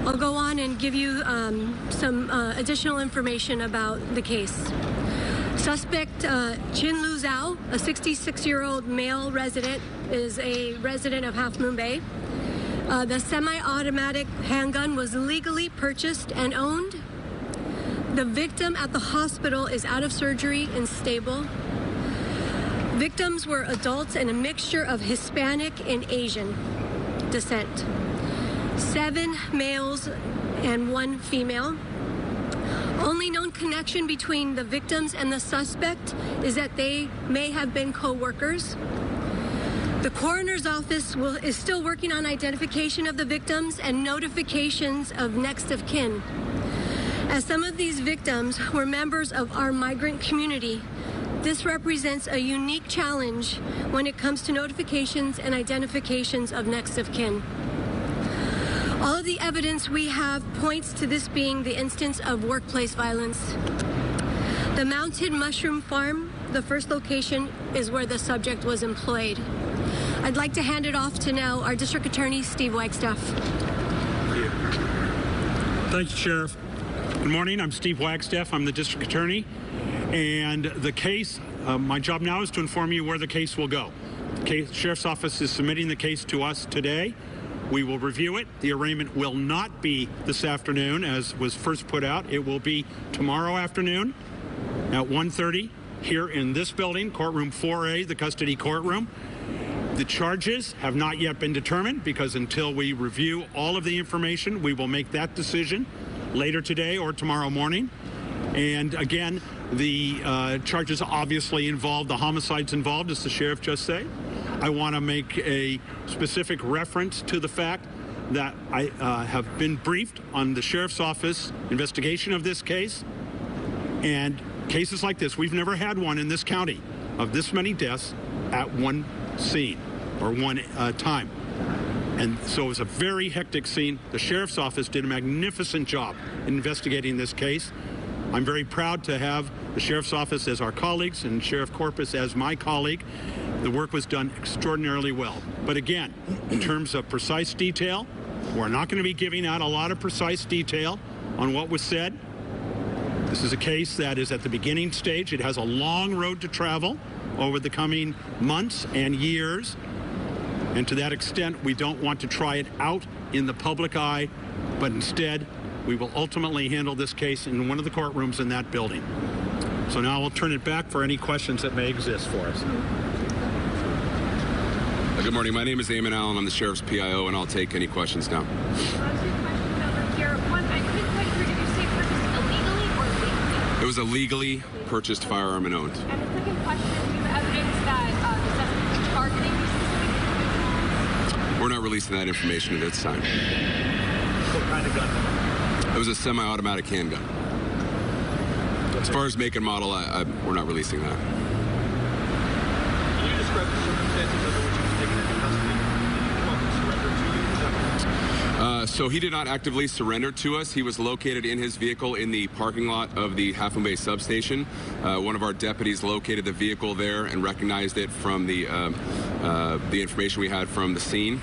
I'll go on and give you some additional information about the case. Suspect Chunli Zhao, a 66-year-old male resident, is a resident of Half Moon Bay. The semi-automatic handgun was legally purchased and owned. The victim at the hospital is out of surgery and stable. Victims were adults and a mixture of Hispanic and Asian descent. 7 males and 1 female. Only known connection between the victims and the suspect is that they may have been co-workers. The coroner's office is still working on identification of the victims and notifications of next of kin. As some of these victims were members of our migrant community, this represents a unique challenge when it comes to notifications and identifications of next of kin. All of the evidence we have points to this being the instance of workplace violence. The Mounted Mushroom Farm, the first location, is where the subject was employed. I'd like to hand it off to now our District Attorney, Steve Wagstaffe. Thank you, Sheriff. Good morning. I'm Steve Wagstaffe. I'm the District Attorney. And the case, my job now is to inform you where the case will go. The Sheriff's Office is submitting the case to us today. We will review it. The arraignment will not be this afternoon, as was first put out. It will be tomorrow afternoon at 1:30 here in this building, courtroom 4A, the custody courtroom. The charges have not yet been determined because until we review all of the information, we will make that decision later today or tomorrow morning. And again, the charges obviously involve the homicides involved, as the sheriff just said. I want to make a specific reference to the fact that I have been briefed on the Sheriff's Office investigation of this case. And cases like this, we've never had one in this county of this many deaths at one scene or one time. And so it was a very hectic scene. The Sheriff's Office did a magnificent job in investigating this case. I'm very proud to have the Sheriff's Office as our colleagues and Sheriff Corpus as my colleague. The work was done extraordinarily well. But again, in terms of precise detail, we're not going to be giving out a lot of precise detail on what was said. This is a case that is at the beginning stage. It has a long road to travel over the coming months and years. And to that extent, we don't want to try it out in the public eye, but instead, we will ultimately handle this case in one of the courtrooms in that building. So now I'll turn it back for any questions that may exist for us. Good morning. My name is Eamon Allen. I'm the Sheriff's PIO, and I'll take any questions now. It was a legally purchased firearm and owned. And the second question, do you have evidence that the suspect was targeting specific individuals? We're not releasing that information at this time. What kind of gun? It was a semi-automatic handgun. As far as make and model, we're not releasing that. Can you describe the circumstances under which he was taken into custody? Did he come up and surrender to you? So he did not actively surrender to us. He was located in his vehicle in the parking lot of the Half Moon Bay substation. One of our deputies located the vehicle there and recognized it from the information we had from the scene.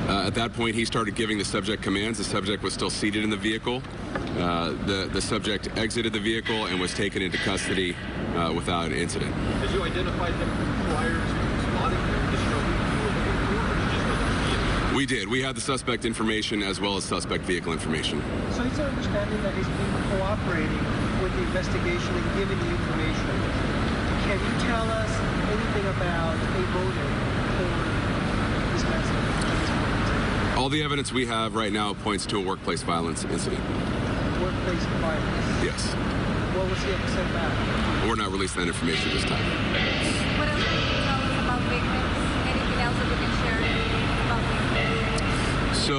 At that point, he started giving the subject commands. The subject was still seated in the vehicle. The subject exited the vehicle and was taken into custody without an incident. Did you identify him prior to spotting him to show who you were looking for, or did you just know the vehicle? We did. We had the suspect information as well as suspect vehicle information. So it's our understanding that he's been cooperating with the investigation and giving the information. Can you tell us anything about a motive for this message? All the evidence we have right now points to a workplace violence incident. Workplace violence? Yes. What was the upset about? We're not releasing that information at this time. What else can you tell us about victims? Anything else that we can share about victims? So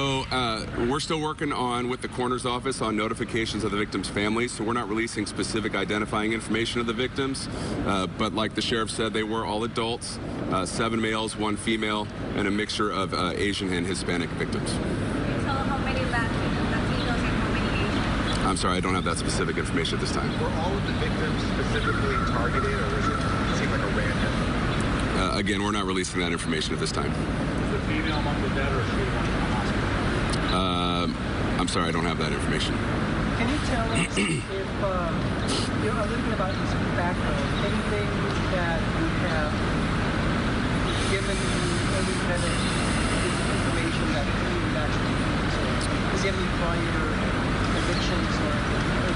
we're still working on with the coroner's office on notifications of the victims' families. So we're not releasing specific identifying information of the victims. But like the sheriff said, they were all adults, 7 males, 1 female, and a mixture of Asian and Hispanic victims. Can you tell how many Latinos and how many Asians? I'm sorry, I don't have that specific information at this time. Were all of the victims specifically targeted, or was it seem like a random? Again, we're not releasing that information at this time. Was the female among the dead or she the one in the hospital? I'm sorry, I don't have that information. Can you tell us if you're a little bit about his background, anything that would have given you any kind of information that he would actually use? Or does he have any prior convictions or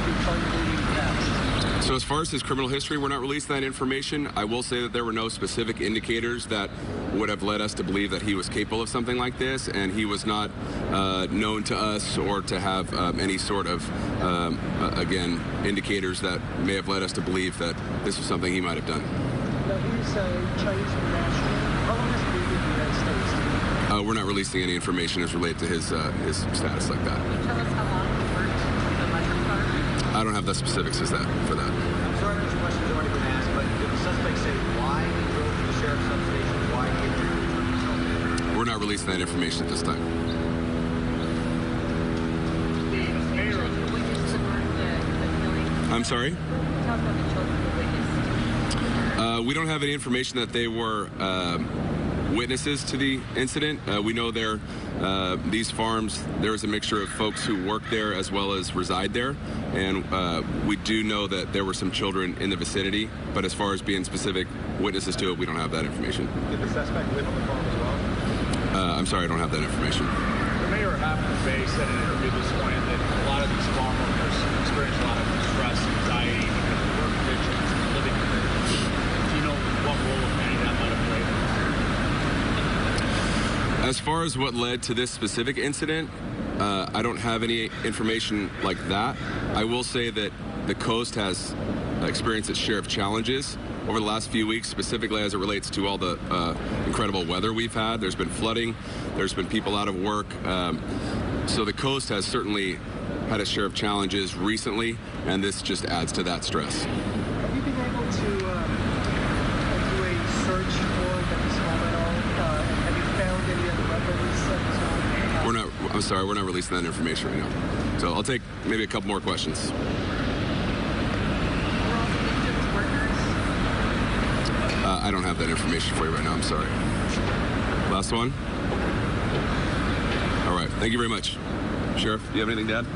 been found in the past? So as far as his criminal history, we're not releasing that information. I will say that there were no specific indicators that would have led us to believe that he was capable of something like this, and he was not known to us or to have any sort of, again, indicators that may have led us to believe that this was something he might have done. Now, he's a Chinese national. How long has he been in the United States? We're not releasing any information as related to his status like that. Can you tell us how long he worked in the migrant car? I don't have the specifics for that. I'm sorry if this question's already been asked, but did the suspect say why he drove to the sheriff's substation, why he turned himself in? We're not releasing that information at this time. I'm sorry? We don't have any information that they were witnesses to the incident. We know these farms, there's a mixture of folks who work there as well as reside there. And we do know that there were some children in the vicinity, but as far as being specific witnesses to it, we don't have that information. Did the suspect live on the farm as well? I'm sorry, I don't have that information. The mayor of Half Bay said in an interview this morning that a lot of these farm workers experience a lot of stress, anxiety, because of work conditions and living conditions. Do you know what role, if any, that might have played? As far as what led to this specific incident, I don't have any information like that. I will say that the coast has experienced its share of challenges over the last few weeks, specifically as it relates to all the incredible weather we've had. There's been flooding, there's been people out of work. So the coast has certainly had a share of challenges recently, and this just adds to that stress. Have you been able to do a search for this home at all? Have you found any other weapons? I'm sorry, we're not releasing that information right now. So I'll take maybe a couple more questions. I don't have that information for you right now. I'm sorry. Last one? All right. Thank you very much. Sheriff, do you have anything to add?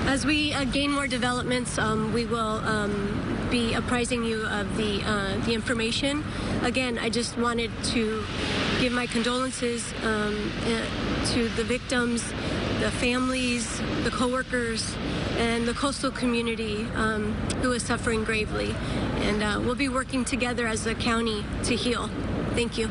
As we gain more developments, we will be apprising you of the information. Again, I just wanted to give my condolences to the victims, the families, the coworkers, and the coastal community who is suffering gravely. And we'll be working together as a county to heal. Thank you.